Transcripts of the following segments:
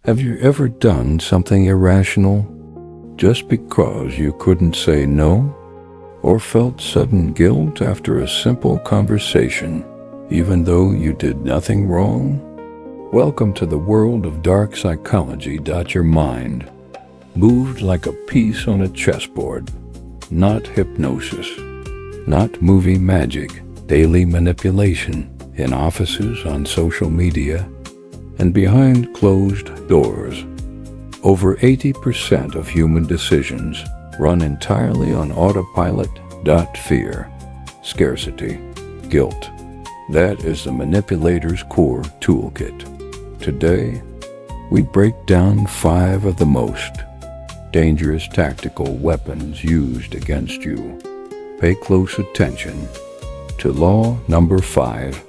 Have you ever done something irrational just because you couldn't say no? Or felt sudden guilt after a simple conversation, even though you did nothing wrong? Welcome to the world of dark psychology. Your mind moved like a piece on a chessboard. Not hypnosis, not movie magic, daily manipulation in offices, on social media, and behind closed doors. Over 80% of human decisions run entirely on autopilot. Fear, scarcity, guilt. That is the manipulator's core toolkit. Today, we break down 5 of the most dangerous tactical weapons used against you. Pay close attention to law number 5.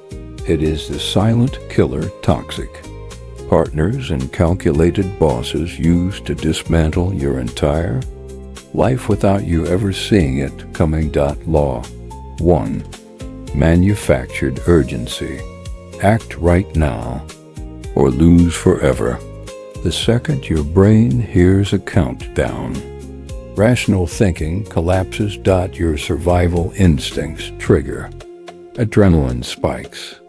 It is the silent killer. Toxic partners and calculated bosses used to dismantle your entire life without you ever seeing it coming. Law 1. Manufactured urgency. Act right now or lose forever. The second your brain hears a countdown, rational thinking collapses. Your survival instincts trigger. Adrenaline spikes.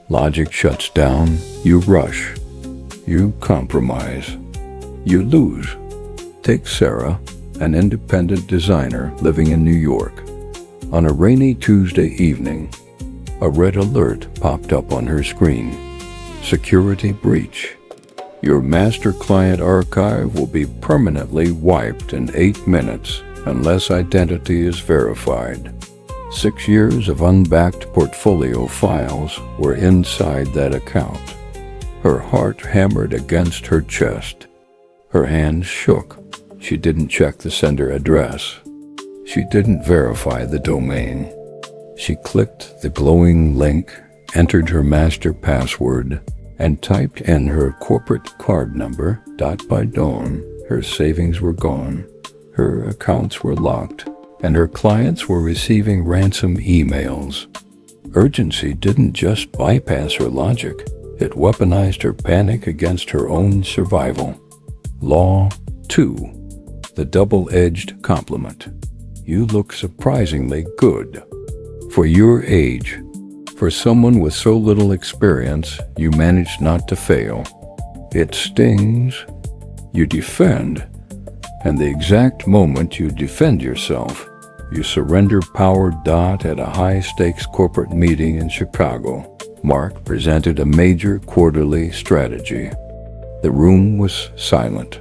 Logic shuts down. You rush. You compromise. You lose. Take Sarah, an independent designer living in New York. On a rainy Tuesday evening, a red alert popped up on her screen. Security breach. Your master client archive will be permanently wiped in 8 minutes unless identity is verified. 6 years of unbacked portfolio files were inside that account. Her heart hammered against her chest. Her hands shook. She didn't check the sender address. She didn't verify the domain. She clicked the glowing link, entered her master password, and typed in her corporate card number. By dawn, her savings were gone. Her accounts were locked, and her clients were receiving ransom emails. Urgency didn't just bypass her logic. It weaponized her panic against her own survival. Law 2. The double-edged compliment. You look surprisingly good for your age. For someone with so little experience, you managed not to fail. It stings. You defend. And the exact moment you defend yourself, you surrender power. At a high-stakes corporate meeting in Chicago, Mark presented a major quarterly strategy. The room was silent.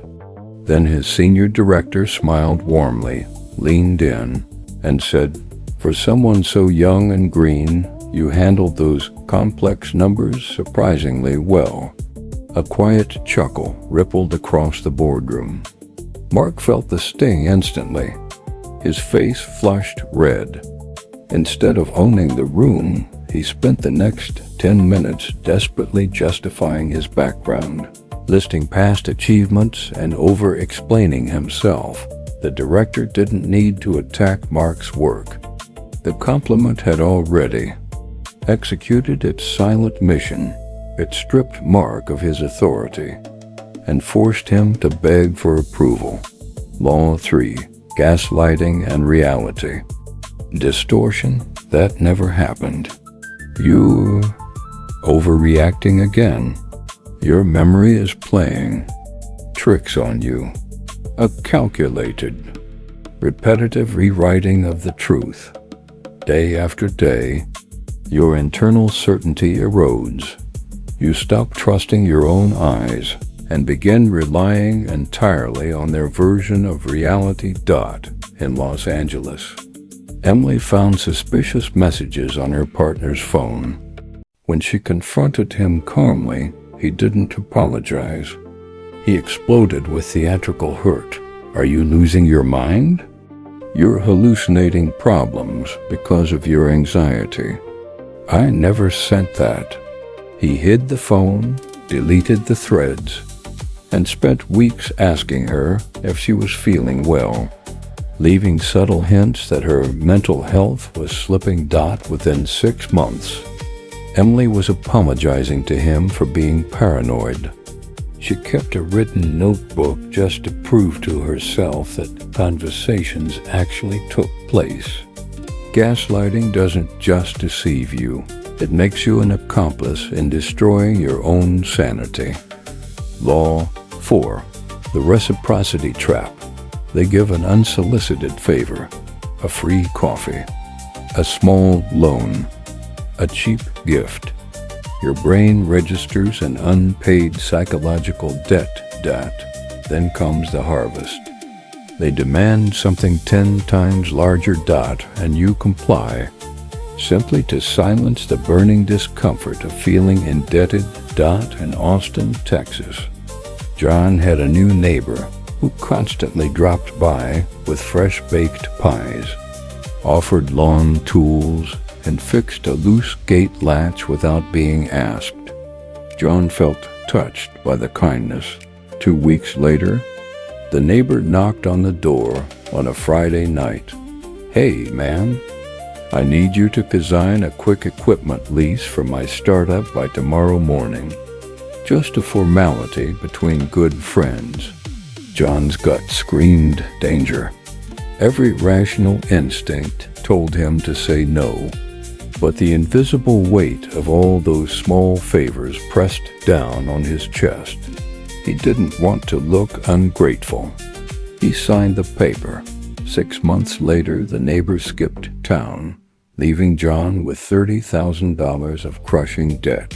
Then his senior director smiled warmly, leaned in, and said, "For someone so young and green, you handled those complex numbers surprisingly well." A quiet chuckle rippled across the boardroom. Mark felt the sting instantly. His face flushed red. Instead of owning the room, he spent the next 10 minutes desperately justifying his background, listing past achievements and over-explaining himself. The director didn't need to attack Mark's work. The compliment had already executed its silent mission. It stripped Mark of his authority and forced him to beg for approval. Law 3. Gaslighting and reality. Distortion. That never happened. You're overreacting again. Your memory is playing tricks on you. A calculated, repetitive rewriting of the truth. Day after day, your internal certainty erodes. You stop trusting your own eyes and begin relying entirely on their version of reality. In Los Angeles, Emily found suspicious messages on her partner's phone. When she confronted him calmly, he didn't apologize. He exploded with theatrical hurt. "Are you losing your mind? You're hallucinating problems because of your anxiety. I never sent that." He hid the phone, deleted the threads, and spent weeks asking her if she was feeling well, leaving subtle hints that her mental health was slipping. Within 6 months, Emily was apologizing to him for being paranoid. She kept a written notebook just to prove to herself that conversations actually took place. Gaslighting doesn't just deceive you. It makes you an accomplice in destroying your own sanity. Law 4. The Reciprocity Trap. They give an unsolicited favor, a free coffee, a small loan, a cheap gift. Your brain registers an unpaid psychological debt. Then comes the harvest. They demand something 10 times larger. And you comply, simply to silence the burning discomfort of feeling indebted. In Austin, Texas, John had a new neighbor who constantly dropped by with fresh-baked pies, offered lawn tools, and fixed a loose gate latch without being asked. John felt touched by the kindness. 2 weeks later, the neighbor knocked on the door on a Friday night. "Hey, man, I need you to design a quick equipment lease for my startup by tomorrow morning." Just a formality between good friends. John's gut screamed danger. Every rational instinct told him to say no, but the invisible weight of all those small favors pressed down on his chest. He didn't want to look ungrateful. He signed the paper. 6 months later, the neighbor skipped town, leaving John with $30,000 of crushing debt.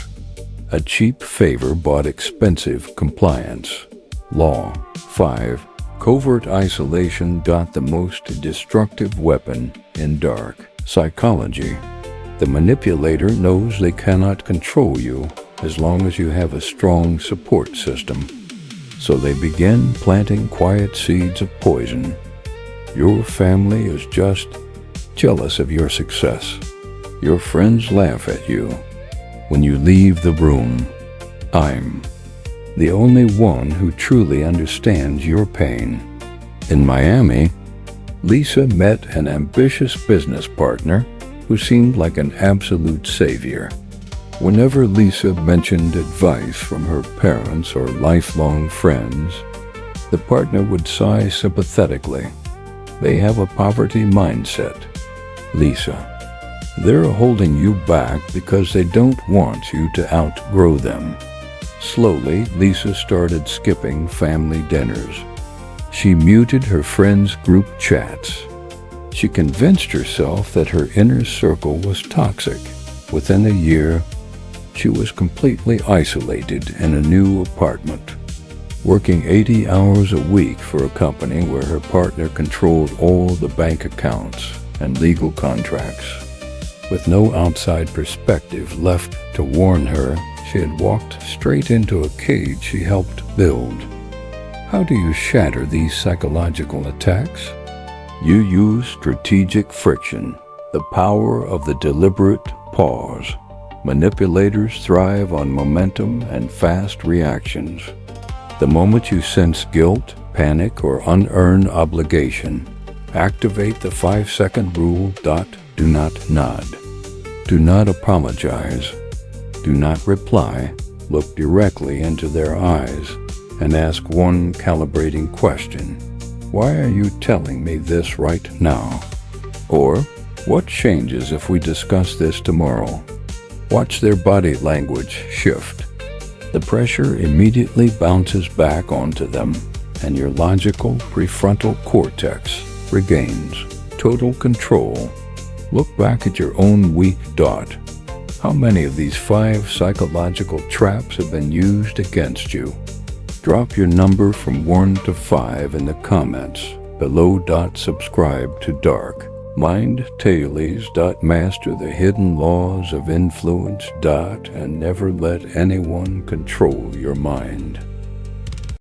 A cheap favor bought expensive compliance. Law 5. Covert isolation. The most destructive weapon in dark psychology. The manipulator knows they cannot control you as long as you have a strong support system. So they begin planting quiet seeds of poison. Your family is just jealous of your success. Your friends laugh at you when you leave the room. I'm the only one who truly understands your pain. In Miami, Lisa met an ambitious business partner who seemed like an absolute savior. Whenever Lisa mentioned advice from her parents or lifelong friends, the partner would sigh sympathetically. They have a poverty mindset. Lisa, they're holding you back because they don't want you to outgrow them. Slowly, Lisa started skipping family dinners. She muted her friends' group chats. She convinced herself that her inner circle was toxic. Within a year, she was completely isolated in a new apartment, working 80 hours a week for a company where her partner controlled all the bank accounts and legal contracts. With no outside perspective left to warn her, she had walked straight into a cage she helped build. How do you shatter these psychological attacks? You use strategic friction, the power of the deliberate pause. Manipulators thrive on momentum and fast reactions. The moment you sense guilt, panic, or unearned obligation, activate the 5-second rule. Do not nod. Do not apologize. Do not reply. Look directly into their eyes and ask one calibrating question. Why are you telling me this right now? Or, what changes if we discuss this tomorrow? Watch their body language shift. The pressure immediately bounces back onto them, and your logical prefrontal cortex regains total control. Look back at your own week. How many of these 5 psychological traps have been used against you? Drop your number from 1 to 5 in the comments below. Subscribe to Dark Mind Tales. Master the hidden laws of influence. And never let anyone control your mind.